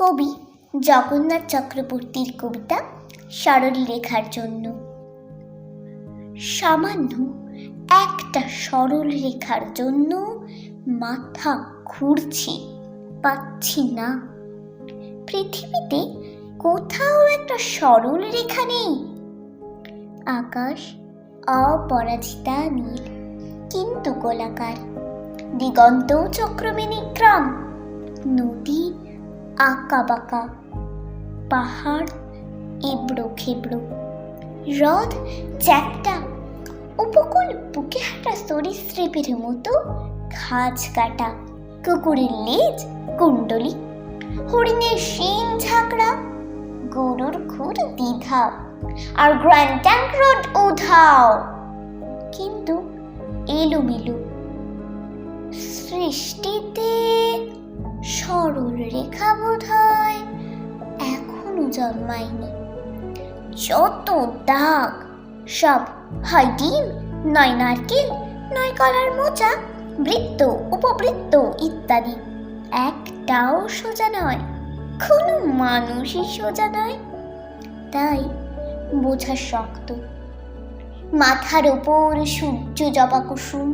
কবি জগন্নাথ চক্রবর্তীর কবিতা সরলরেখার জন্য। সামান্য একটা সরল রেখার জন্য মাথা ঘুরছে, পাচ্ছি না। পৃথিবীতে কোথাও একটা সরল রেখা নেই। আকাশ অপরাজিতা নীল কিন্তু গোলাকার, দিগন্ত চক্রবিনিক্রম, নদী আঁকা বাঁকা, পাহাড় এবড়ো খেবড়ো, হ্রদ চ্যাপ্টা, উপকূল বুকে হাঁটা সরীসৃপের মতো খাঁজ কাটা, কুকুরের লেজ কুণ্ডলি, হরিণের শিং ঝাঁকড়া, গরুর খুর দ্বিধা, আর গ্র্যান্ড ট্যাঙ্ক রোড উধাও। কিন্তু এলোমেলো সৃষ্টিতে সরল রেখা বোধহয় এখনো জন্মায়নি। যত দাগ সব হয় ডিম, নয় নারকেল, নয় কলার মোচা, বৃত্ত উপবৃত্ত ইত্যাদি। একটাও সোজা নয়, কোনো মানুষই সোজা নয়। তাই বোঝা শক্ত। মাথার ওপর সূর্য জবা কুসুম,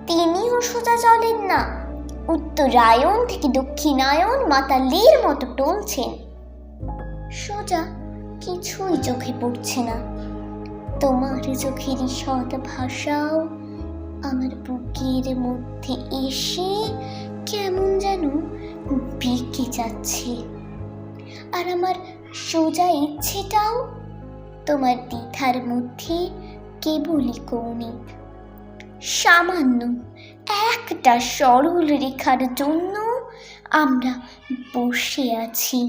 তিনিও সোজা চলেন না। উত্তরায়ণ থেকে দক্ষিণায়ন মাতালের মতো টলছেন। সোজা কিছুই চোখে পড়ছে না। তোমার চোখের সৎ ভাষাও আমার বুকের মধ্যে এসে কেমন যেন বেঁকে যাচ্ছে। আর আমার সোজা ইচ্ছেটাও তোমার দ্বিধার মধ্যে কেবলই কৌণিক। সামান্য একটা সরল রেখার জন্য আমরা বসে আছি।